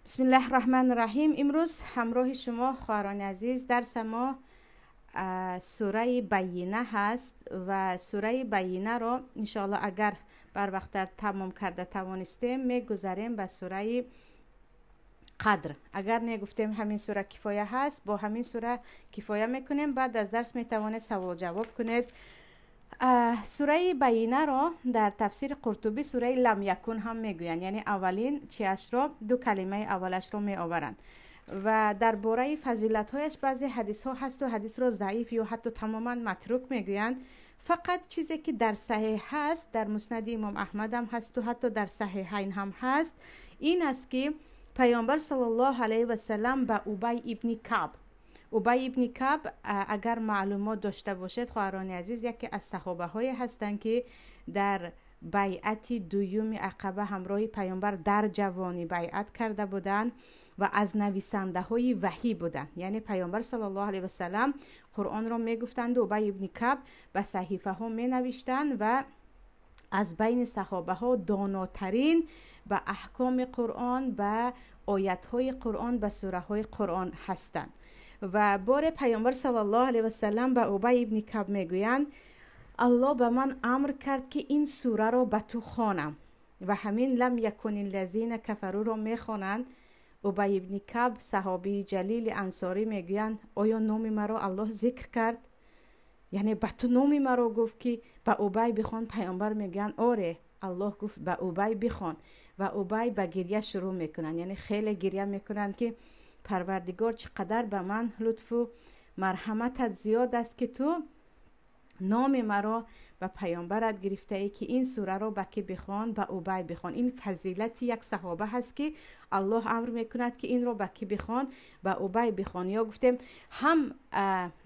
بسم الله الرحمن الرحیم. امروز همراه شما خواهران عزیز درس ما سوره بینه هست و سوره بینه را انشاءالله اگر بر وقت تمام کرده توانستیم میگذاریم به سوره قدر. اگر نگفتیم همین سوره کفایه هست، با همین سوره کفایه میکنیم. بعد از درس میتوانید سوال جواب کنید. سوره بینه را در تفسیر قرطبی سوره لم یکن هم میگویند، یعنی اولین چیش را، دو کلمه اولش را می آورند و درباره فضیلت هایش بعضی حدیث ها هست و حدیث را ضعیف یا حتی تماما متروک میگویند. فقط چیزی که در صحیح هست، در مسند امام احمد هم هست و حتی در صحیحین هم هست، این است که پیامبر صلی الله علیه و سلم به ابی ابن کعب، ابی ابن کعب اگر معلومات داشته باشید خواهران عزیز، یکی از صحابه های هستند که در بیعت دوم عقبه همراه پیامبر در جوانی بیعت کرده بودند و از نویسنده های وحی بودند. یعنی پیامبر صلی الله علیه و سلم قرآن را میگفتند و ابی ابن کعب به صحیفه ها می نوشتند و از بین صحابه ها داناترین به احکام قرآن، به آیت های قرآن، به سوره های قرآن هستند. و بار پیامبر صلی الله علیه و سلم به ابی ابن کعب میگویند الله به من امر کرد که این سوره را به تو خوانم و همین لم یکن الذین کفروا را میخوانند. ابی ابن کعب صحابی جلیل انصاری میگویند آیا نام مرا الله ذکر کرد؟ یعنی به تو نام مرا گفت که به ابی بخوان؟ پیامبر میگن آره، الله گفت به ابی بخوان و ابی به گریه شروع میکنن، یعنی خیلی گریه میکنن که پروردگار چقدر به من لطف و مرحمتت زیاد است که تو نام مرا و پیامبرت گرفته ای که این سوره را به کی بخوان؟ به ابی بخوان. این فضیلت یک صحابه هست که الله امر میکند که این را به کی بخوان؟ به ابی بخوان. یا گفتیم هم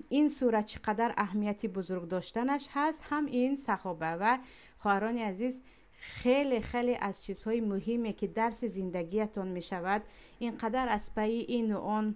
این سوره چقدر اهمیتی بزرگ داشتنش هست، هم این صحابه. و خواهران عزیز، خیلی خیلی از چیزهای مهمی که درس زندگیتون می شود، اینقدر از پی این و آن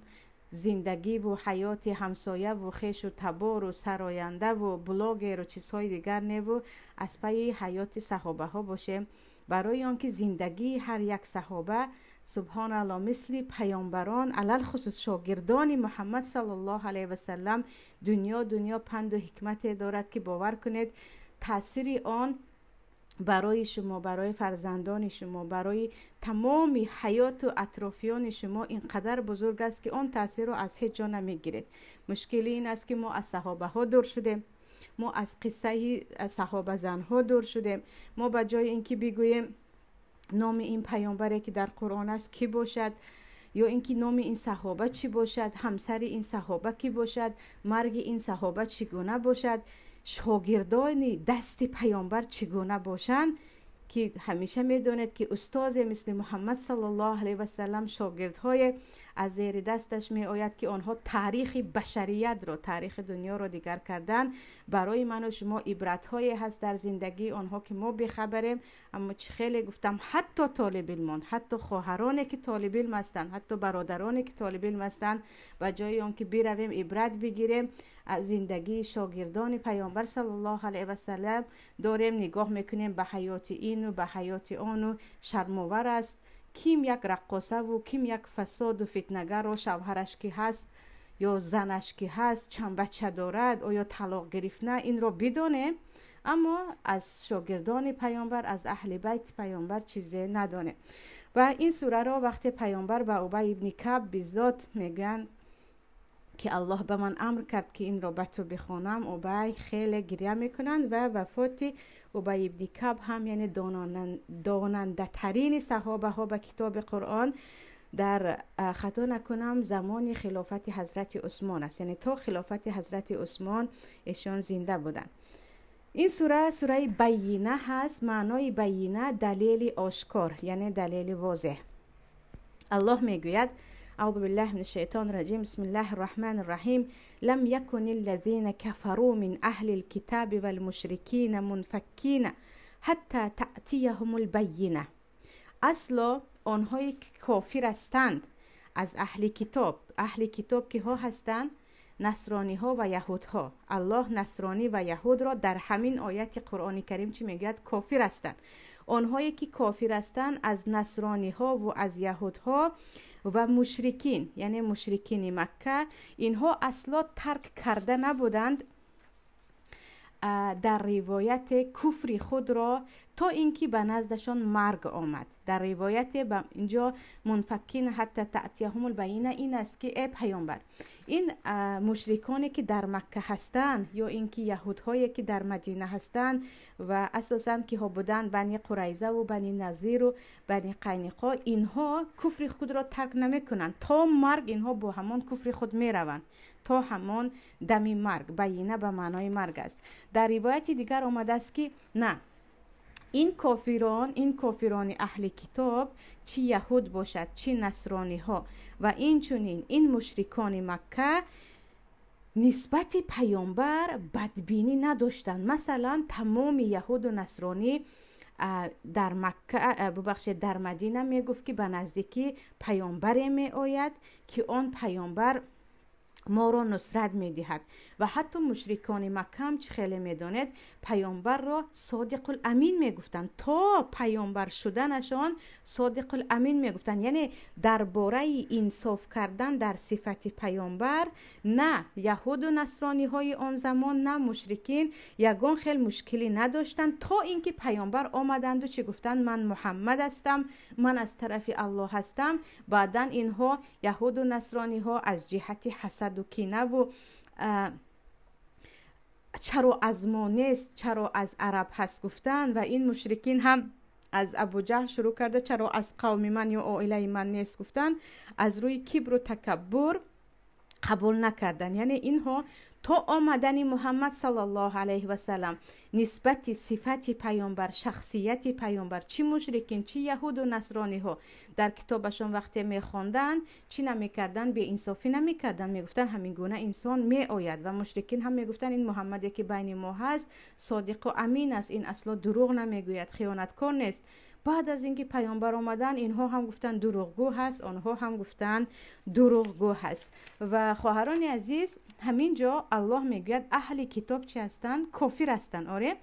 زندگی و حیات همسایه و خیش و تبار و سراینده و بلاگر و چیزهای دیگر نه، و از پی حیات صحابه ها باشه، برای آنکه زندگی هر یک صحابه سبحان الله مثل پیامبران، علل خصوص شاگردان محمد صلی الله علیه و سلم، دنیا پند و حکمت دارد که باور کنید تاثیر آن برای شما، برای فرزندان شما، برای تمام حیات و اطرافیان شما اینقدر بزرگ است که آن تاثیر رو از هیچ جا نمیگیرید. مشکلی این است که ما از صحابه ها دور شدیم، ما از قصه صحابه زن ها دور شدیم. ما به جای اینکه بگوییم نام این پیامبری که در قرآن است کی باشد، یا اینکه نام این صحابه چی باشد، همسر این صحابه کی باشد، مرگ این صحابه چگونه باشد، شاگردان دست پیامبر چگونه باشند، که همیشه میدونید که استاد مثل محمد صلی الله علیه و سلم شاگردهای از زیر دستش می آید که آنها تاریخ بشریت را، تاریخ دنیا را دیگر کردن. برای من و شما عبرت های هست در زندگی آنها که ما بخبریم. اما چه خیلی گفتم، حتی طالب علمان، حتی خواهرانی که طالب علم هستند، حتی برادرانی که طالب علم هستند، و جای آن که برویم عبرت بگیریم از زندگی شاگردان پیامبر صلی الله علیه و سلم، داریم نگاه میکنیم به حیات این و به حیات آن و شرم‌آور است. کیم یک رقاصه و کیم یک فساد و فتنه‌گر و شوهرش کی هست یا زنش کی هست، چند بچه دارد، آیا طلاق گرفت نه، این رو بدونه. اما از شاگردان پیامبر، از اهل بیت پیامبر چیزی ندانه. و این سوره را وقتی پیامبر به ابی ابن کعب بذات میگن که الله به من امر کرد که این را به تو بخوانم، ابی خیلی گریه میکنند و وفات ابی ابن کعب هم، یعنی داننده ترین صحابه ها به کتاب قرآن، در خطا نکنم زمان خلافت حضرت عثمان است، یعنی تا خلافت حضرت عثمان ایشان زنده بودند. این سوره بینه هست. معنای بینه دلیل آشکار، یعنی دلیل واضح. الله میگوید اعوذ بالله من الشیطان الرجیم، بسم الله الرحمن الرحیم، لم یکن الذین کفروا من اهل الكتاب والمشرکین منفکین حتی تأتیهم البینه. اصلا آنهایی که کافر هستند از اهل کتاب، اهل کتاب که ها هستند؟ نصرانی ها و یهود ها. الله نصرانی و یهود را در همین آیت قرآن کریم چی میگوید؟ کافر هستند. آنهایی که کافر هستند از نصرانی ها و از یهود ها و مشرکین، یعنی مشرکین مکه، اینها اصلا ترک کرده نبودند در روایت کفر خود را تا اینکه به نزدشان مرگ آمد. در روایت اینجا منفکین حتی تأتیهم البینه این است که ای پیامبر، این مشرکانی که در مکه هستند یا اینکه یهودهایی که در مدینه هستند و اساساً که ها بودند بنی قریظه و بنی نظیر و بنی قینقاع، اینها کفر خود را ترک نمیکنند تا مرگ. اینها با همان کفر خود میروند تا همان دمی مرگ. بینه به معنای مرگ است. در روایت دیگر آمده است که نه، این کافران اهل کتاب، چی یهود باشد چی نصرانی ها و این چنین این مشرکان مکه، نسبت پیامبر بدبینی نداشتند. مثلا تمام یهود و نصرانی در مکه در مدینه میگفت که به نزدیکی پیامبر می آید که آن پیامبر ما را نصرت میدهد و حتی مشرکان مکه هم چه خیلی میداند پیامبر را صادق الامین میگفتند، تا پیامبر شدنشان صادق الامین میگفتند. یعنی درباره انصاف کردن در صفت پیامبر، نه یهود و نصرانی های آن زمان نه مشرکین یگان خیلی مشکلی نداشتند تا اینکه پیامبر آمدند و چه گفتند من محمد هستم، من از طرف الله هستم. بعدن اینها یهود و نصرانی ها از جهت حسد و کینه و چرا از ما نیست، چرا از عرب هست گفتن و این مشرکین هم از ابو جهل شروع کرده چرا از قوم من یا عائله من نیست گفتن، از روی کبر و تکبر قبول نکردن. یعنی اینها تا آمدن محمد صلی الله علیه و سلم نسبت صفت پیامبر، شخصیت پیامبر، چی مشرکین چی یهود و نصرانی ها در کتابشون وقتی میخواندن چی نمیکردن؟ به انصافی نمیکردن، میگفتن همین گونه انسان می آید. و مشرکین هم میگفتن این محمدی که بین ما هست صادق و امین است، این اصلا دروغ نمیگوید، خیانتکار نیست. بعد از اینکه پیامبر آمدن اینها هم گفتن دروغگو هست، آنها هم گفتن دروغگو هست. و خواهران عزیز، همینجا الله میگوید اهل کتاب چی هستن؟ کافر هستن. آره،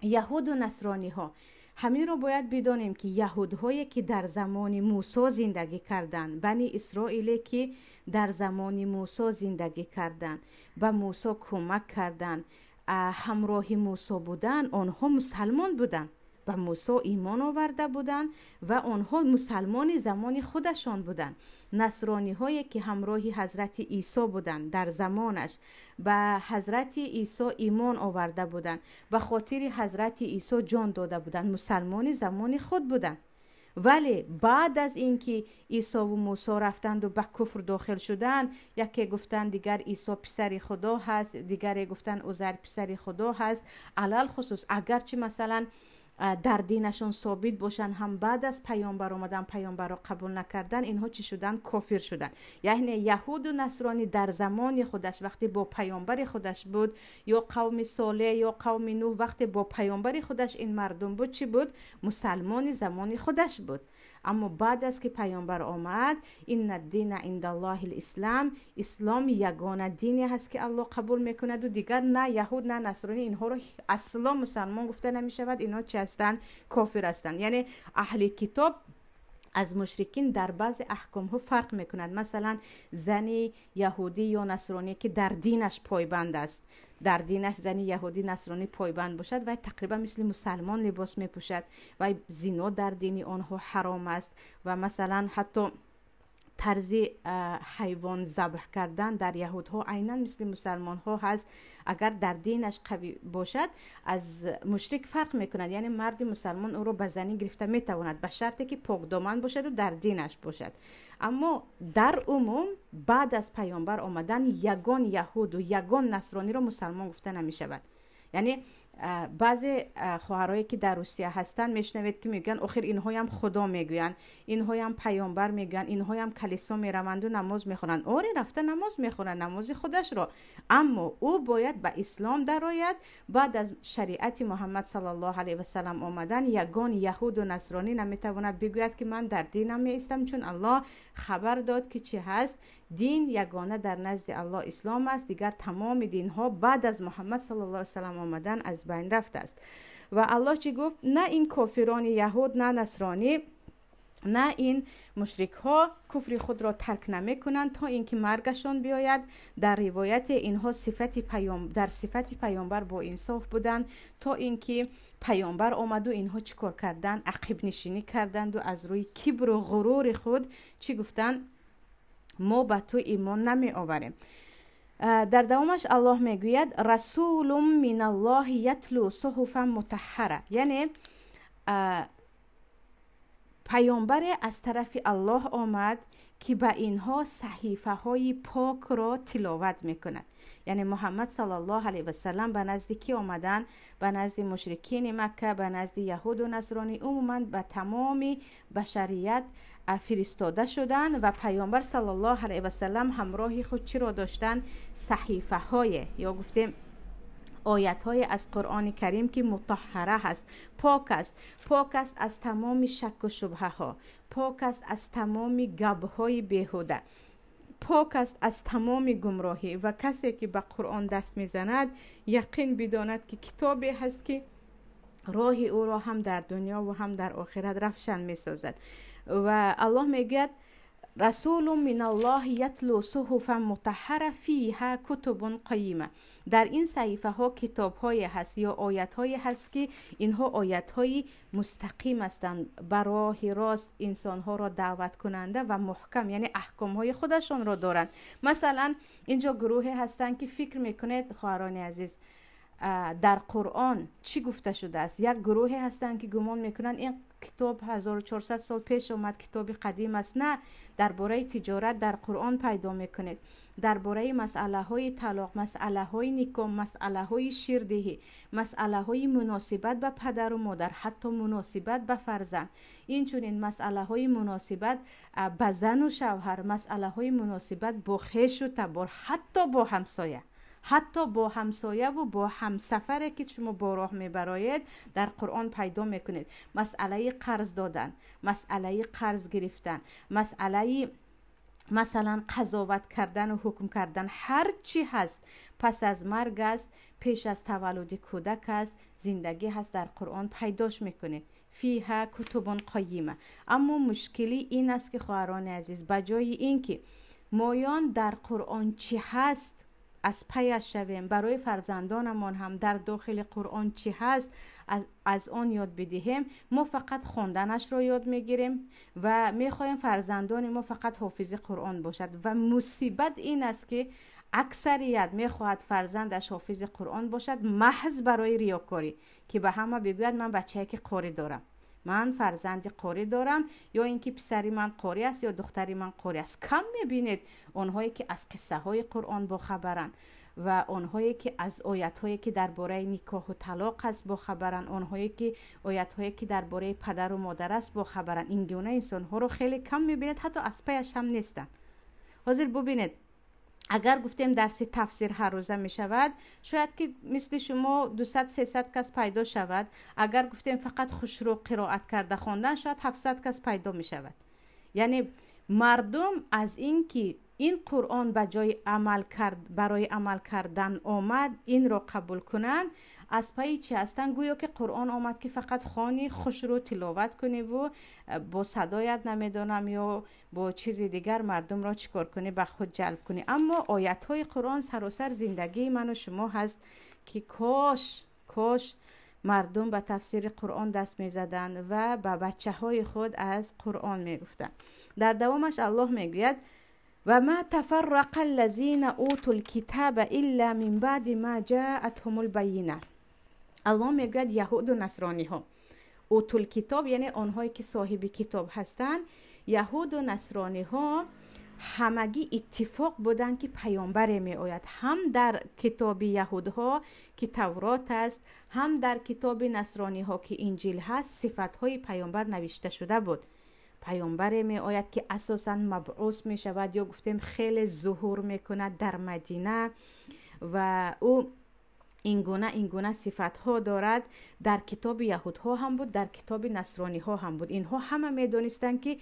یهود و نصرانی ها. همین رو باید بدانیم که یهودهایی که در زمان موسی زندگی کردند، بنی اسرائیلی که در زمان موسی زندگی کردند، به موسی کمک کردند، همراه موسی بودن، آنها مسلمان بودند، و موسی ایمان آورده بودند و آنها مسلمان زمان خودشان بودند. نصرانی هایی که همراه حضرت عیسی بودند در زمانش به حضرت عیسی ایمان آورده بودند، به خاطر حضرت عیسی جان داده بودند، مسلمان زمان خود بودند. ولی بعد از اینکه عیسی و موسی رفتند و به کفر داخل شدند، یکی گفتند دیگر عیسی پسر خدا هست، دیگری گفتند عزیر پسر خدا هست. علل خصوص اگرچه مثلا در دینشون ثابت باشن، هم بعد از پیامبر آمدن پیامبر را قبول نکردن، اینها چی شدن؟ کافر شدن. یعنی یهود و نصرانی در زمان خودش وقتی با پیامبر خودش بود، یا قوم صالح یا قوم نوح وقتی با پیامبر خودش این مردم بود، چی بود؟ مسلمان زمان خودش بود. اما بعد از که پیامبر آمد، این الدین عند الله الاسلام، اسلام یگانه دینی هست که الله قبول میکند و دیگر نه یهود نه نصرانی اینها رو اصلا مسلمان گفته نمیشود، اینها چه هستند؟ کافر هستند. یعنی اهل کتاب از مشرکین در بعض احکام ها فرق میکند. مثلا زنی یهودی یا نصرانی که در دینش پایبند است، در دینش زنی یهودی نصرانی پایبند باشد و تقریبا مثل مسلمان لباس میپوشد و زنا در دین آنها حرام است. و مثلا حتی طرز حیوان ذبح کردن در یهودها عیناً مثل مسلمان ها هست. اگر در دینش قوی باشد از مشرک فرق میکند. یعنی مرد مسلمان او رو به زنی گرفته میتواند به شرطی که پاک دامن باشد و در دینش باشد. اما در عموم بعد از پیامبر آمدن یگان یهود و یگان نصرانی رو مسلمان گفته نمیشود. یعنی بعضی خواهرایی که در روسیه هستن میشنوید که میگن آخر اینها هم خدا میگوین، اینها هم پیامبر میگن، اینها هم کلیسا میروند و نماز میخونن. آره رفته نماز میخونن، نماز خودش رو، اما او باید به اسلام درآید. بعد از شریعت محمد صلی الله علیه و سلم آمدن یگان یهود و نصرانی نمیتواند بگوید که من در دینم میستم، چون الله خبر داد که چی هست؟ دین یگانه در نزد الله اسلام است، دیگر تمام دین ها بعد از محمد صلی الله علیه و سلم آمدن از بین رفته است. و الله چی گفت؟ نه این کافران یهود، نه نصرانی، نه این مشرک ها کفر خود را ترک نمی کنند تا اینکه مرگشان بیاید. در روایت اینها در صفت پیامبر با انصاف بودند تا اینکه پیامبر آمد و اینها چیکار کردند؟ عقب نشینی کردند و از روی کبر و غرور خود چی گفتند؟ ما به تو ایمان نمی آوریم. در دوامش الله میگوید رسول من الله یتلو صحفا مطهره، یعنی پیامبر از طرف الله آمد که به اینها صحیفه های پاک را تلاوت میکند. یعنی محمد صلی الله علیه و سلم به نزد کی آمدن؟ به نزد مشرکین مکه، به نزد یهود و نصرانی، عموما به تمام بشریت فرستاده شدند و پیامبر صلی الله علیه و سلم همراه خود چی را داشتن؟ صحیفه های یا گفتیم آیت های از قرآن کریم که مطهره هست، پاک است، پاک است از تمام شک و شبهه ها، پاک است از تمام گب های بیهوده، پاک است از تمام گمراهی. و کسی که به قرآن دست میزند یقین بداند که کتابی هست که راه او را هم در دنیا و هم در آخرت روشن میسازد. و الله میگوید رسول من الله یتلو صحفا مطهره فیها کتب قیمه. در این صحیفه ها کتاب های هست یا آیت های هست که اینها آیت های مستقیم هستند، برای راست انسان ها را دعوت کننده و محکم، یعنی احکام های خودشان را دارند. مثلا اینجا گروه هستند که فکر میکنید خواهران عزیز در قرآن چی گفته شده است. یک گروه هستند که گمان میکنن این کتاب 1400 سال پیش اومد، کتاب قدیم است. نه، درباره تجارت در قرآن پیدا میکنید، درباره مسئله های طلاق، مسئله های نکاح، مسئله های شیردهی، مسئله های مناسبت به پدر و مادر، حتی مناسبت به فرزند، این چنین مسئله های مناسبت به زن و شوهر، مسئله های مناسبت با خویش و تبار، حتی با همسایه، حتی با همسایه و با همسفره که شما با راه میبراید در قرآن پیدا میکنید. مسئله قرض دادن، مسئله قرض گرفتن، مسئله مثلا قضاوت کردن و حکم کردن، هر چی هست پس از مرگ است، پیش از تولد کودک است، زندگی هست، در قرآن پیداش میکنید. فیها کتب قیمه. اما مشکلی این است که خواهران عزیز بجای این که مایان در قرآن چی هست از پیش شویم، برای فرزندانمان هم در داخل قرآن چی هست از آن یاد بدهیم، ما فقط خواندنش را یاد میگیریم و میخوایم فرزندان ما فقط حافظ قرآن باشد. و مصیبت این است که اکثریت میخواهد فرزندش حافظ قرآن باشد محض برای ریاکاری، که به همه بگوید من بچه‌ای که قاری دارم، من فرزند قاری دارم، یا اینکه پسری من قاری است یا دختری من قاری است. کم میبینید اونهایی که از قصه های قرآن با خبرن و اونهایی که از آیت هایی که درباره نکاح و طلاق است با خبرن، اونهایی که آیت هایی که درباره پدر و مادر است با خبرن. این گونه انسان ها رو خیلی کم میبینید، حتی از پیش هم نیستن. حاضر ببینید اگر گفتیم درس تفسیر هر روزه می شود، شاید که مثل شما 200-300 کس پیدا شود. اگر گفتیم فقط خوشرو قرائت کرده خواندن، شاید 700 کس پیدا می شود. یعنی مردم از این که این قرآن برای عمل کردن آمد، این را قبول کنند، از پای چی هستن؟ گویا که قرآن آمد که فقط خوانی، خوش رو تلاوت کنی و با صدایت نمیدونم یا با چیز دیگر مردم را چیکار کنی؟ به خود جلب کنی. اما آیت های قرآن سراسر زندگی من و شما هست که کاش مردم به تفسیر قرآن دست می زدن و به بچه های خود از قرآن می گفتن. در دوامش الله می گوید و ما تفرق الذين اوتوا الكتاب الا من بعد ما جاءتهم البینه. الله میگوید یهود و نصرانی ها اوتوا الکتاب، یعنی آنهایی که صاحب کتاب هستند، یهود و نصرانی ها همگی اتفاق بودن که پیامبر می آید. هم در کتاب یهود ها که تورات است، هم در کتاب نصرانی ها که انجیل هست، صفت های پیامبر نوشته شده بود. پیامبر می آید که اساساً مبعوث می شود یا گفتیم خیلی ظهور می کند در مدینه و او این گونه صفت ها دارد. در کتاب یهود ها هم بود، در کتاب نصرانی ها هم بود. اینها همه می دانستند که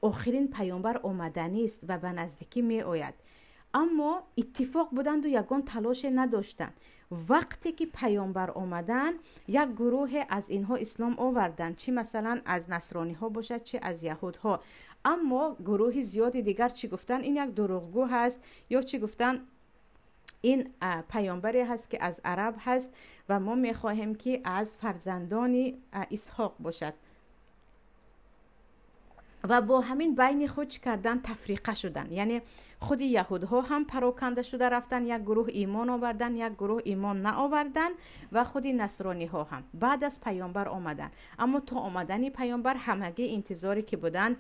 آخرین پیامبر آمدنی است و به نزدیکی می آید. اما اتفاق بودند و یگان تلاش نداشتند. وقتی که پیامبر آمدن یک گروه از اینها اسلام آوردن، چی مثلا از نصرانی ها باشد چی از یهود ها، اما گروه زیادی دیگر چی گفتن؟ این یک دروغگو هست، یا چی گفتن؟ این پیامبری هست که از عرب هست و ما میخواهیم که از فرزندان اسحاق باشد. و با همین بین خود کردن تفریقه شدن، یعنی خود یهودها هم پراکنده شده رفتن، یک گروه ایمان آوردن، یک گروه ایمان نآوردن و خود نصرانی ها هم بعد از پیامبر آمدن. اما تا آمدن پیامبر همگی انتظاری که بودن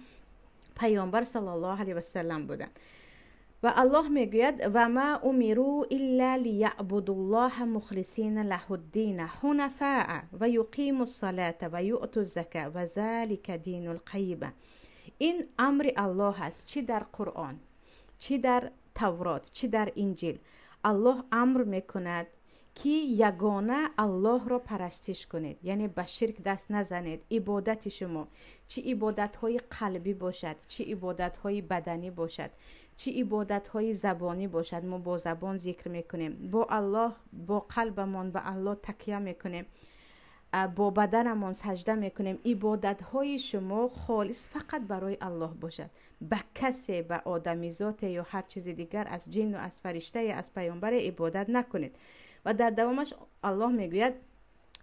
پیامبر صلی الله علیه و سلم بودن. و الله میگوید و ما امروا الا لیعبدوا الله مخلصین له الدین حنفاء و یقیموا الصلاة و یؤتوا الزکاة و ذلک دین القیمة. این امر الله است، چی در قرآن، چی در تورات، چی در انجیل. الله امر میکند که یگانه الله را پرستش کنید، یعنی به شرک دست نزنید. عبادت شما چه عبادت های قلبی باشد، چه عبادت های بدنی باشد، چه عبادت های زبانی باشد، ما با زبان ذکر میکنیم، با الله، با قلبمون به الله تکیه میکنیم، با بدنمون سجده میکنیم. عبادت های شما خالص فقط برای الله باشد، به کسی، به آدمیزاد یا هر چیز دیگر از جن و از فرشته یا از پیامبر عبادت نکنید. و در دوامش الله میگوید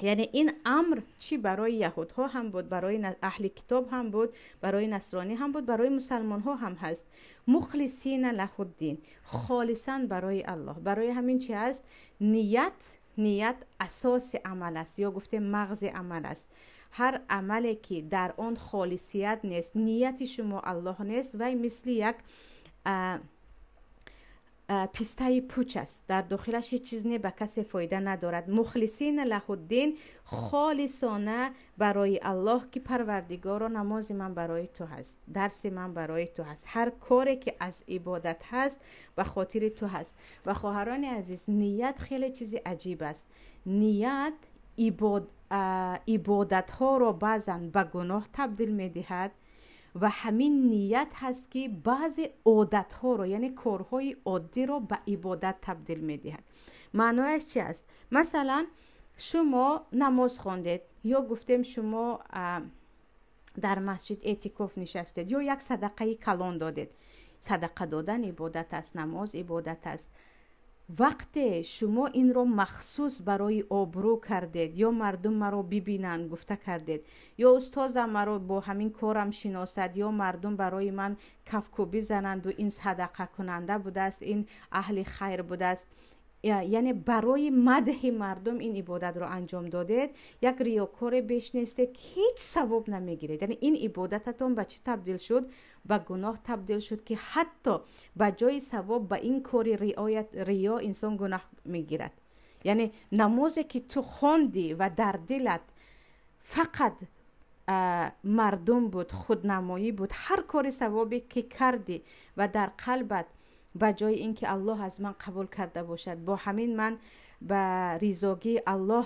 یعنی این امر چی برای یهود ها هم بود، برای اهل کتاب هم بود، برای نصرانی هم بود، برای مسلمان ها هم هست. مخلصین له الدین، خالصا برای الله. برای همین چی هست؟ نیت اساس عمل است، یا گفته مغز عمل است. هر عملی که در آن خالصیت نیست، نیت شما الله نیست، و مثل یک پیسته پوچ است، در داخلش هیچ چیز نه، به کسی فایده ندارد. مخلصین له الدین، خالصانه برای الله که پروردگارا نماز من برای تو هست، درس من برای تو هست، هر کاری که از عبادت هست به خاطر تو هست. و خواهران عزیز، نیت خیلی چیز عجیب است. نیت عبادت ها رو بعضا به گناه تبدیل می دهد، و همین نیت هست که بعض عادت ها رو، یعنی کارهای عادی رو به عبادت تبدیل می دهد. معنایش چی است؟ مثلا شما نماز خواندید، یا گفتیم شما در مسجد اعتکاف نشستید، یا یک صدقه کلان دادید. صدقه دادن عبادت است، نماز عبادت است. وقتی شما این رو مخصوص برای آبرو کردید، یا مردم مرا ببینند گفته کردید، یا استادم مرا با همین کارم شناسد، یا مردم برای من کفکوبی زنند و این صدقه کننده بوده است، این اهل خیر بوده است، یعنی برای مدح مردم این عبادت رو انجام دادید، یک ریاکار بیش نیست که هیچ ثواب نمیگیرید. یعنی این عبادتتون به چی تبدیل شد؟ به گناه تبدیل شد که حتی به جای ثواب به این کار ریا انسان گناه میگیرد. یعنی نمازی که تو خواندی و در دلت فقط مردم بود، خودنمایی بود، هر کار ثوابی که کردی و در قلبت به جای اینکه الله از من قبول کرده باشد، با همین من به رضایت الله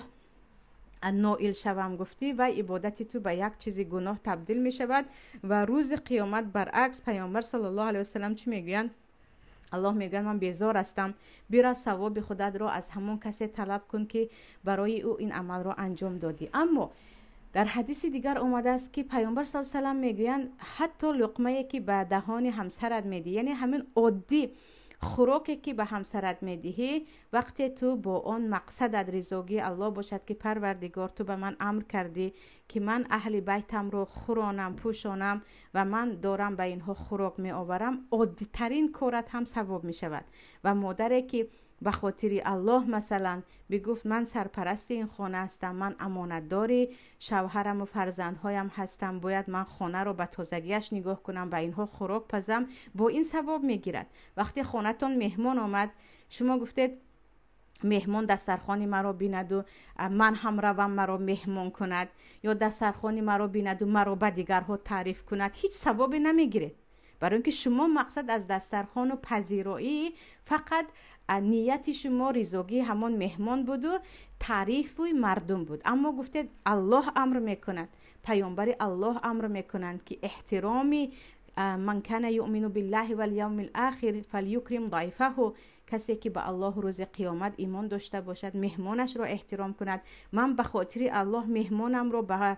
نائل شوم گفتی، و عبادت تو به یک چیز گناه تبدیل می شود. و روز قیامت برعکس پیامبر صلی الله علیه و سلم چی میگویند؟ الله میگه من بیزار هستم، برو ثواب خودت رو از همون کسی طلب کن که برای او این عمل رو انجام دادی. اما در حدیث دیگر اومده است که پیامبر صلی الله علیه و سلم میگویند حتی لقمه‌ای که به دهان همسرت میدی، یعنی همین عادی خوراکی که به همسرت میدهی، وقتی تو با آن مقصدت رضایت الله باشد که پروردگار تو به من امر کردی که من اهل بیتم رو خورانم، پوشانم و من دارم به اینها خوراک می آورم، عادی ترین کارت هم ثواب می شود. و مادری که به خاطر الله مثلا بگفت من سرپرست این خانه هستم، من امانتداری شوهرم و فرزندهایم هستم، باید من خانه رو به تازگیش نگاه کنم، به اینها خوراک پزم، با این ثواب میگیرد. وقتی خانه‌تون مهمان آمد، شما گفتید مهمان دسترخوان مرا بیند و من هم روم مرا مهمان کند، یا دسترخوان مرا بیند و مرا به دیگرها تعریف کند، هیچ ثوابی نمیگیرید. برای اینکه شما مقصد از دسترخوان و پذیرایی فقط نیت شما رضایت همون مهمان بود و تعریف و مردم بود. اما گفتید الله امر میکند، پیامبر الله امر میکنند که احترامی من کان یؤمن بالله و الیوم الاخر فلیکرم ضیفه. کسی که به الله روز قیامت ایمان داشته باشد مهمانش را احترام کند. من به خاطر الله مهمانم را به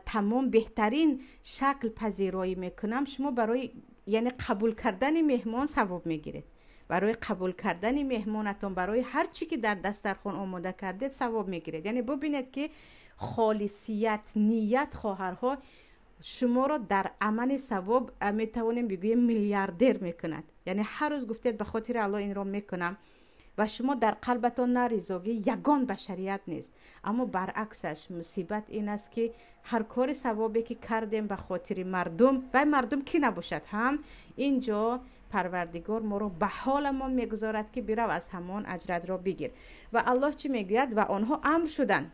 تمام بهترین شکل پذیرایی میکنم. شما برای یعنی قبول کردن مهمان ثواب میگیرید. برای قبول کردن مهمانتون، برای هر چی که در دسترخوان آماده کردید ثواب میگیرید. یعنی ببینید که خالصیت نیت خواهرها شما را در عمل ثواب میتوانیم بگوییم میلیاردر میکند. یعنی هر روز گفتید به خاطر الله این را میکنم و شما در قلبتان نریزوگی یگان بشریت نیست، اما برعکسش مصیبت این است که هر کار ثوابی که کردیم به خاطر مردم و مردم کی نباشد هم اینجا پروردگار ما را به حالمان میگذارد که برو از همان اجرت را بگیر. و الله چی میگوید؟ و آنها امر شدند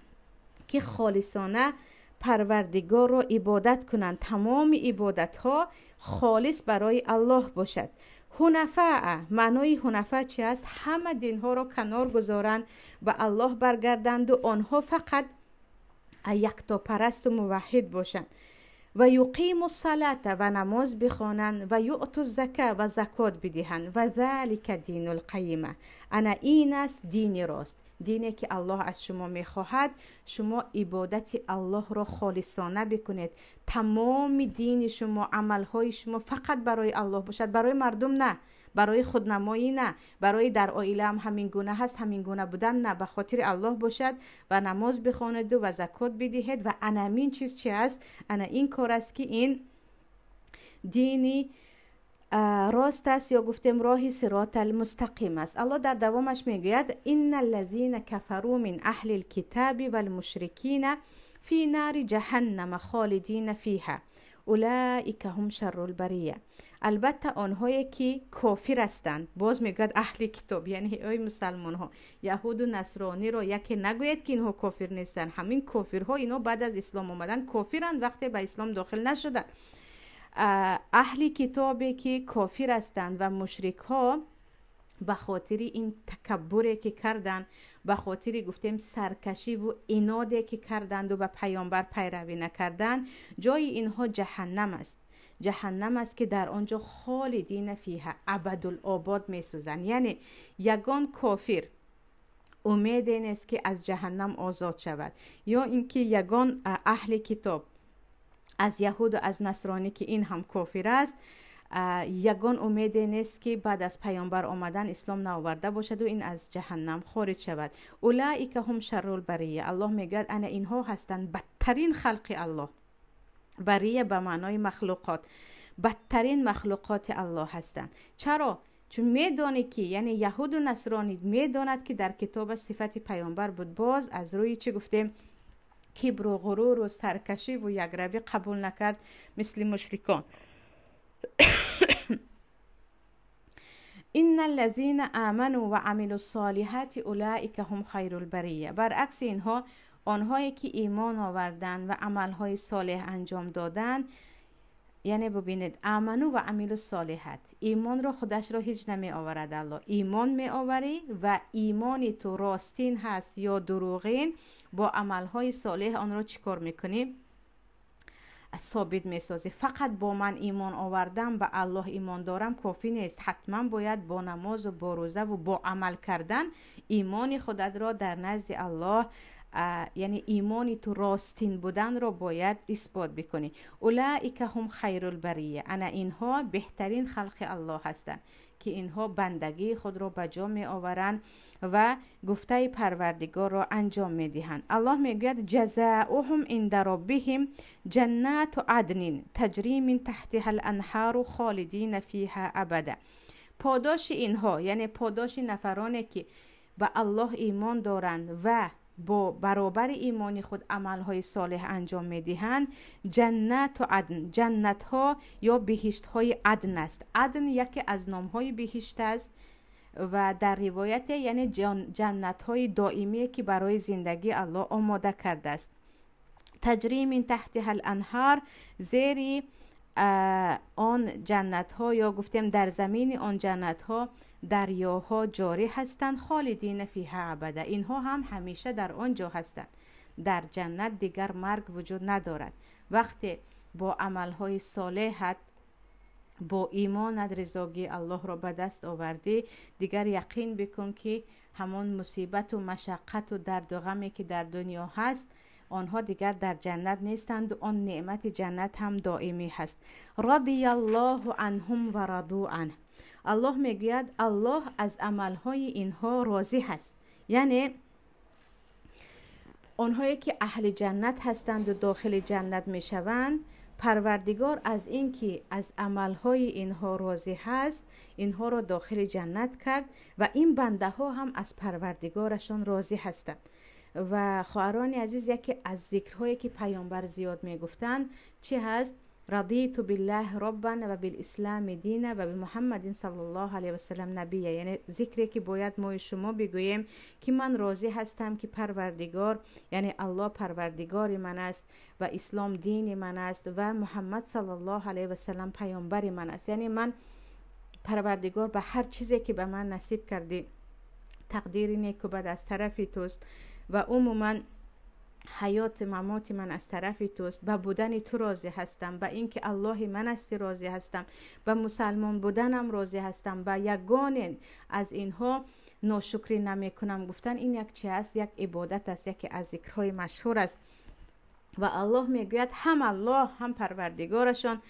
که خالصانه پروردگار را عبادت کنند، تمام عبادت ها خالص برای الله باشد. حنفاء، معنای حنفاء چی است؟ همه دین ها را کنار گذارند و الله برگردند و آنها فقط یکتا پرست و موحد باشند. و یقیم الصلاة، و نماز بخوانند، و یؤتوا الزکات، و زکات بدهند. و ذلک دین القیمه، انا این است دین راست. دینی که الله از شما میخواهد شما عبادت الله را خالصانه بکنید. تمام دین شما، عملهای شما فقط برای الله باشد، برای مردم نه، برای خودنمایی نه، برای در عائله هم همین گونه هست همین گونه بودن نه، به خاطر الله باشد و نماز بخواند و زکات بدهید. و انمین چیز چی است؟ انا این کار است که این دینی راست است، یا گفتیم راه صراط المستقیم است. الله در دوامش میگوید ان الذين كفروا من اهل الكتاب والمشركين في نار جهنم خالدین فیها اولئک هم شر البریه. البته آنهایی که کافر هستند، باز میگوید اهل کتاب، یعنی ای مسلمان ها، یهود و نصرانی رو یکی نگوید که اینها کافر نیستن. همین کافرها اینا بعد از اسلام اومدن کافرند، وقتی به اسلام داخل نشدن. اهل کتابی که کافر هستند و مشرک ها به خاطر این تکبری که کردند، به خاطر گفتیم سرکشی و عنادی که کردند و به پیامبر پیروی نکردند، جای اینها جهنم است. جهنم است که در آنجا خالدین فیها ابدالآباد میسوزند. یعنی یگان کافر امید این است که از جهنم آزاد شود، یا اینکه یگان اهل کتاب از یهود و از نصرانی که این هم کافر است، یگان امید نیست که بعد از پیامبر آمدن اسلام نآورده باشد و این از جهنم خارج شود. اولئک هم شر البریه. الله میگه انا اینها هستند بدترین خلق الله. بریه به معنای مخلوقات، بدترین مخلوقات الله هستند. چرا؟ چون میدانی که یعنی یهود و نصرانی میداند که در کتابش صفت پیامبر بود، باز از روی چه گفتیم کبر و غرور و سرکشی و یکروی قبول نکرد مثل مشرکان. ان الذين آمنوا وعملوا الصالحات اولئک هم خیر البریه. برعکس اینها، آنهایی که ایمان آوردند و عملهای صالح انجام دادند، یعنی ببینید آمنو و عملوا الصالحات، ایمان رو خودش رو هیچ نمی آورد الله. ایمان می آوری و ایمانی تو راستین هست یا دروغین، با عملهای صالح آن رو چیکار میکنی؟ ثابت میسازی. فقط با من ایمان آوردم به الله ایمان دارم کافی نیست، حتما باید با نماز و با روزه و با عمل کردن ایمان خودت را در نزد الله، یعنی ایمانی تو راستین بودن رو باید اثبات بکنی. اولئک هم خیر البریه، انا اینها بهترین خلق الله هستند که اینها بندگی خود را به جا می آورند و گفته پروردگار را انجام می دهند. الله می گوید جزاؤهم عند ربهم جنات عدن تجری من تحتها الانهار خالدین فیها ابدا. پاداش اینها، یعنی پاداش نفرانی که به الله ایمان دارند و با برابر ایمان خود عملهای صالح انجام میدهند، جنت و عدن، جنت ها یا بهشت های عدن است. عدن یکی از نام های بهشت است و در روایت یعنی جنت های دائمی که برای زندگی الله آماده کرده است. تجری من تحتها الانهار، زیر آن جنت ها یا گفتیم در زمین آن جنت ها دریاها جاری هستند، خالدین فیها ابدا. اینها هم همیشه در آنجا هستند. در جنت دیگر مرگ وجود ندارد. وقتی با عملهای صالحت با ایمانت رضاگی الله را به دست آوردی، دیگر یقین بکن که همون مصیبت و مشقت و درد و غمی که در دنیا هست آنها دیگر در جنت نیستند و آن نعمت جنت هم دائمی هست. رضی الله عنهم و رضوا عنه. الله میگوید الله از عملهای اینها راضی هست، یعنی آنهایی که اهل جنت هستند و داخل جنت میشوند، پروردگار از اینکه از عملهای اینها راضی هست اینها را داخل جنت کرد و این بنده ها هم از پروردگارشان راضی هستند. و خواهران عزیز، یکی از ذکرهایی که پیامبر زیاد میگفتند چی هست؟ رضیت بالله ربا و بالاسلام دینا و بمحمد صلی الله علیه و سلم نبیه. یعنی ذکری که باید ما شما بگوییم که من راضی هستم که پروردگار، یعنی الله پروردگار من است و اسلام دین من است و محمد صلی الله علیه و سلم پیامبر من است. یعنی من پروردگار به هر چیزی که به من نصیب کردی تقدیر نیک و بد از طرف توست و عموما حیات ممات من از طرف توست. به بودن تو راضی هستم، به اینکه الله من است راضی هستم، به مسلمان بودنم راضی هستم، به یگان از اینها ناشکری نمی کنم. گفتن این یک چی است؟ یک عبادت است، یکی از ذکرهای مشهور است. و الله میگوید هم الله هم پروردگارشان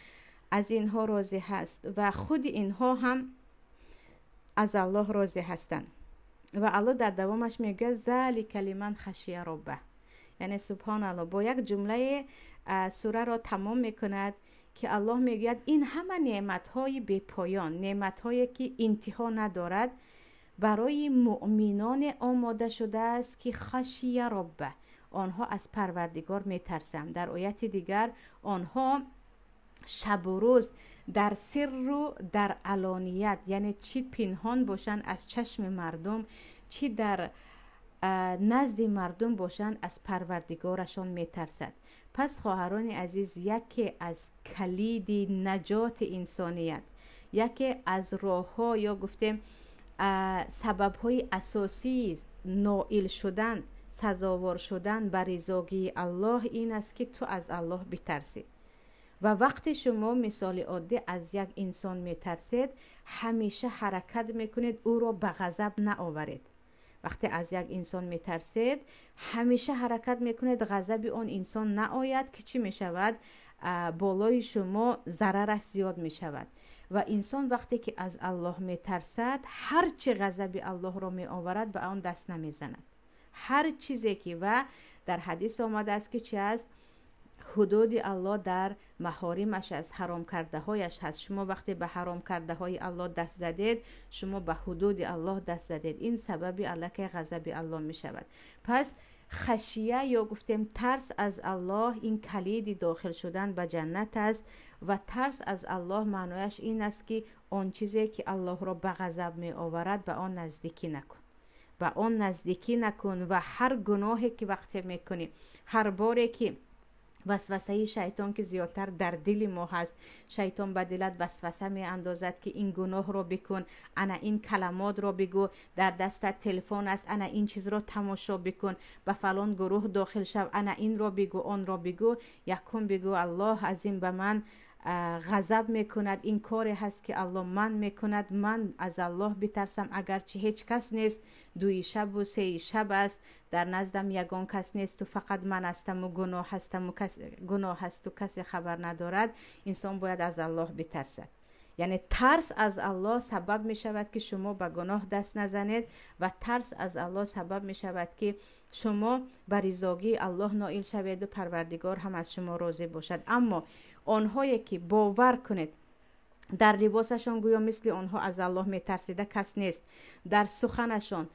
از اینها راضی هست و خود اینها هم از الله راضی هستند. و الله در دوامش میگه ذلک لمن خشی ربه. یعنی سبحان الله با یک جمله سوره را تمام میکند که الله میگوید این همه نعمت‌های بی پایان، نعمت‌هایی که انتها ندارد، برای مؤمنان آماده شده است که خشی ربه، آنها از پروردگار میترسند. در آیت دیگر آنها شب و روز در سر و در علانیت، یعنی چی پنهان باشن از چشم مردم، چی در نزد مردم باشن، از پروردگارشان میترسد. پس خواهران عزیز، یکی از کلید نجات انسانیت، یکی از راه‌ها یا گفتیم سبب‌های اساسی نائل شدن، سزاوار شدن به رضاگی الله این است که تو از الله بترسی. و وقتی شما مثال عادی از یک انسان میترسید، همیشه حرکت میکنید او را به غضب نآورید. وقتی از یک انسان میترسید همیشه حرکت میکنید غضب اون انسان نآید که چی میشود؟ بالای شما ضررش زیاد میشود. و انسان وقتی که از الله میترسد، هر چی غضب الله را میآورد به آن دست نمیزند. هر چیزی که و در حدیث آمده است که چی است؟ حدود الله در محارمش از حرام کرده هایش هست. شما وقتی به حرام کرده های الله دست زدید، شما به حدود الله دست زدید. این سبب علک غضب الله می شود. پس خشیه یا گفتیم ترس از الله این کلید داخل شدن به جنت است. و ترس از الله معنایش این است که آن چیزی که الله را به غضب می آورد به آن نزدیکی نکن، به آن نزدیکی نکن. و هر گناهی که وقتی میکنی، هر باری که وسوسه شیطان که زیادتر در دل ما هست، شیطان به دلت وسوسه می اندازد که این گناه رو بکن، انا این کلمات رو بگو، در دستت تلفن است انا این چیز رو تماشا بکن، به فلان گروه داخل شو انا این رو بگو آن رو بگو. یکم بگو الله از این به من غضب میکند، این کاری هست که الله من میکند، من از الله بترسم. اگرچه هیچ کس نیست، دوی شب و سه شب است، در نزدم یگان کس نیست و فقط من هستم و گناه هستم و گناه هست و کسی خبر ندارد. انسان باید از الله بترسد. یعنی ترس از الله سبب می شود که شما به گناه دست نزنید و ترس از الله سبب می شود که شما به رضاگی الله نائل شوید و پروردگار هم از شما راضی باشد. اما آنهایی که باور کنید در لباسشان گویا مثل آنها از الله می ترسیده کس نیست، در سخنشان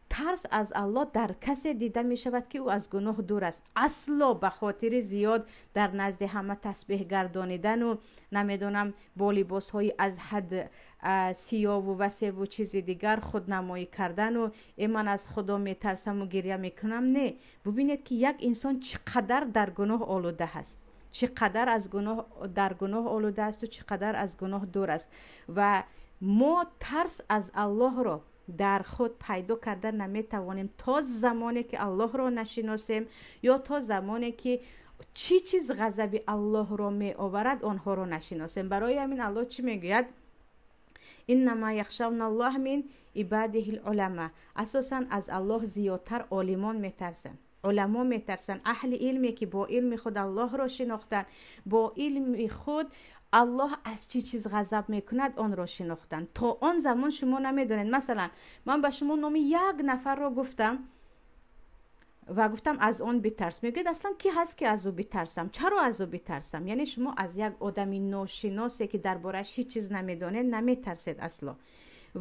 ترس از الله در کسی دیده می شود که او از گناه دور است. اصلا به خاطر زیاد در نزد همه تسبیح گردانیدن و نمیدونم با لباس های از حد سیاه و وسیع و چیز دیگر خود نمایی کردن و من از خدا می ترسم و گریه می کنم. نه، ببینید که یک انسان چقدر در گناه آلوده هست، چقدر از گناه در گناه آلوده است و چقدر از گناه دور است. و ما ترس از الله را در خود پیدا کردن نمی توانیم تا زمانی که الله را نشناسیم یا تا زمانی که چی چیز غضب الله را می آورد آنها را نشناسیم. برای همین الله چی میگوید؟ انما یخشون الله من عباده العلماء. اساسا از الله زیادتر عالمان میترسن، علما میترسن، اهل علمی که با علم خود الله را شناختن، با علم خود الله از چی چیز غضب میکند آن را شناختن. تا آن زمان شما نمیدونید. مثلا من به شما نام یک نفر را گفتم و گفتم از اون بترس، میگید اصلا کی هست که از او بترسم؟ چرا از او بترسم؟ یعنی شما از یک آدمی ناشناسی که دربارش هیچ چیز نمیدونه نمیترسید اصلا.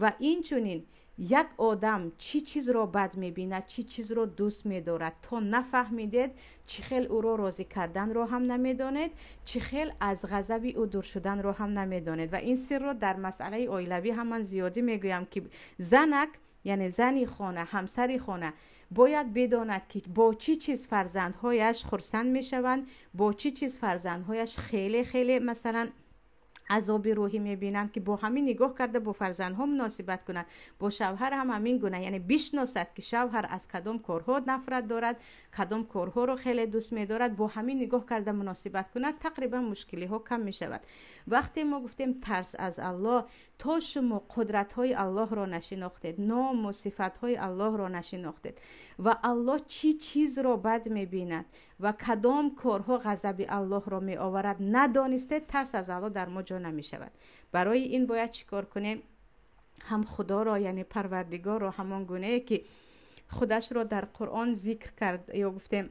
و این چونین یک آدم چی چیز را بد میبیند، چی چیز را دوست میدارد، تا نفهمیدید چی خیل او را راضی کردن را هم نمیدانید، چی خیل از غضب او دور شدن را هم نمیدانید. و این سر را در مسئله اولیوی هم من زیادی میگویم که زنک، یعنی زنی خانه، همسری خانه باید بداند که با چی چیز فرزندهایش خرسند میشوند، با چی چیز فرزندهایش خیلی خیلی مثلا عذاب روحی میبینند، که با همین نگاه کرده با فرزندها مناسبت کنند. با شوهر هم همین گونه، یعنی بشناسد که شوهر از کدام کارها نفرت دارد، کدام کارها رو خیلی دوست میدارد، با همین نگاه کرده مناسبت کند، تقریبا مشکلی ها کم میشود. وقتی ما گفتیم ترس از الله، تا شما قدرت های الله را نشناختید، نام و صفت های الله را نشناختید و الله چی چیز را بد میبیند و کدام کارها غضب الله را می آورد ندانسته، ترس از الله در ما جا نمی شود. برای این باید چیکار کنیم؟ هم خدا را، یعنی پروردگار را، همان گونه که خودش را در قرآن ذکر کرد یا گفتیم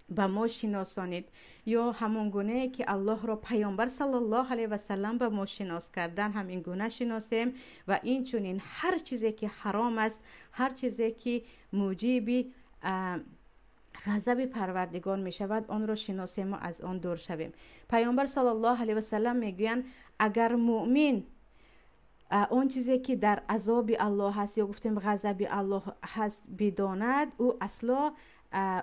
به ما شناسانید، یا همون گونه که الله را پیامبر صلی الله علیه و سلم به ما شناس کردن، همین گونه شناسیم. و این چونین هر چیزی که حرام است، هر چیزی که موجب غضب پروردگار می شود، آن را شناسیم و از آن دور شویم. پیامبر صلی الله علیه و سلم میگویند اگر مؤمن اون چیزی که در عذاب الله هست یا گفتیم غضب الله هست بداند، او اصلا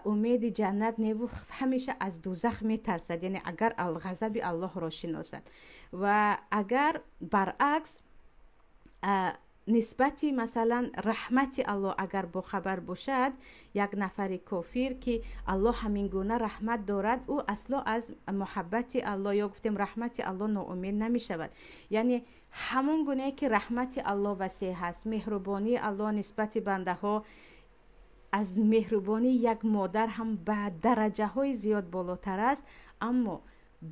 امید جنت نیو، همیشه از دوزخ میترسد. یعنی اگر غضب الله را شناسد. و اگر برعکس نسبتی مثلا رحمت الله اگر با خبر باشد، یک نفر کافر که الله همین گونه رحمت دارد، او اصلا از محبت الله یا گفتیم رحمت الله ناامید نمی شود. یعنی همون گونه که رحمت الله وسیع هست، مهربانی الله نسبت بنده ها از مهربانی یک مادر هم به درجه های زیاد بالاتر است، اما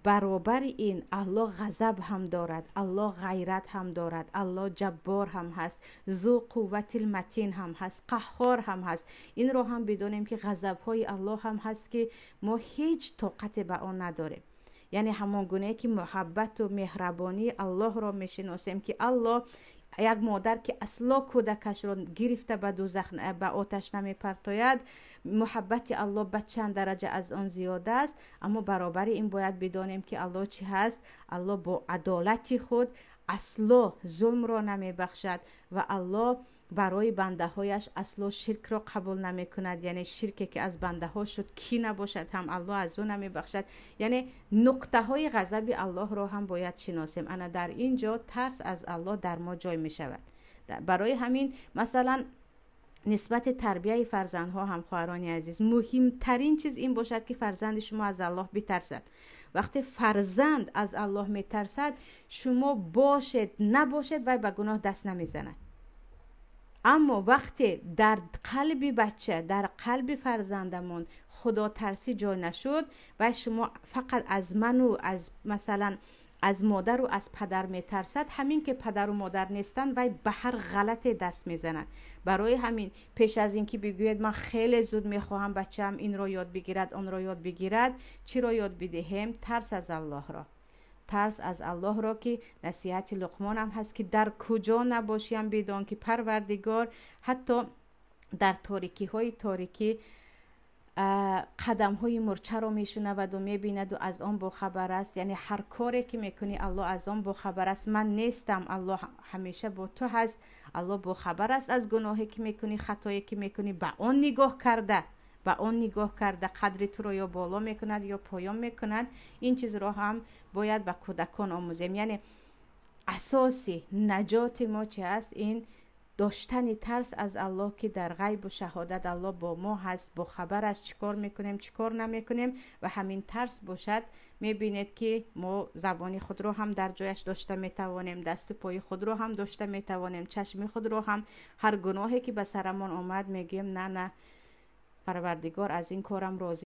برابر این الله غضب هم دارد، الله غیرت هم دارد، الله جبار هم هست، ذو قوت المتین هم هست، قهار هم هست. این رو هم بدونیم که غضب های الله هم هست که ما هیچ طاقت به آن نداریم. یعنی همان گونه که محبت و مهربانی الله را میشناسیم که الله یک مادر که اصلا کودکش را گرفته به دوزخ به آتش نمیپرتاید، محبت الله به چند درجه از آن زیاده است. اما برابر این باید بدانیم که الله چی هست؟ الله با عدالت خود اصلا ظلم را نمیبخشد و الله برای بنده هایش اصلا شرک را قبول نمی کند. یعنی شرکی که از بنده ها شد کی نباشد هم الله از اون نمی بخشد. یعنی نقطه های غضب الله را هم باید شناسیم. انا در اینجا ترس از الله در ما جای می شود. برای همین مثلا نسبت تربیه فرزندها هم خواهران عزیز، مهمترین چیز این باشد که فرزند شما از الله بترسد. وقتی فرزند از الله می ترسد، شما باشد نباشد و به گناه دست نمی زند. اما وقتی در قلب بچه، در قلب فرزندمون خدا ترسی جای نشد و شما فقط از من و از مثلا از مادر و از پدر میترسد، همین که پدر و مادر نیستن و به هر غلط دست میزند. برای همین پیش از اینکه بگوید من خیلی زود میخواهم بچه‌ام این را یاد بگیرد آن را یاد بگیرد، چی را یاد بدهیم؟ ترس از الله را. ترس از الله را که نصیحت لقمان هم هست که در کجا نباشیم بدان که پروردگار حتی در تاریکی های تاریکی قدم های مرچه را میشنود و میبیند و از آن با خبر است. یعنی هر کاری که میکنی الله از آن با خبر است. من نیستم، الله همیشه با تو هست. الله با خبر است از گناهی که میکنی، خطایی که میکنی. به آن نگاه کرده، به آن نگاه کرده قدر تو رو یا بالا میکند یا پایان میکند. این چیز رو هم باید به کودکان آموزیم. یعنی اساسی نجات ما چه است؟ این داشتن ترس از الله که در غیب و شهادت الله با ما هست، با خبر است چیکار میکنیم چیکار نمیکنیم و همین ترس باشد، میبینید که ما زبانی خود رو هم در جایش داشته میتوانیم، دست و پای خود رو هم داشته میتوانیم، چشم خود رو هم، هر گناهی که به سرمان آمد میگیم نه نه، پروردگار از این کارم راضی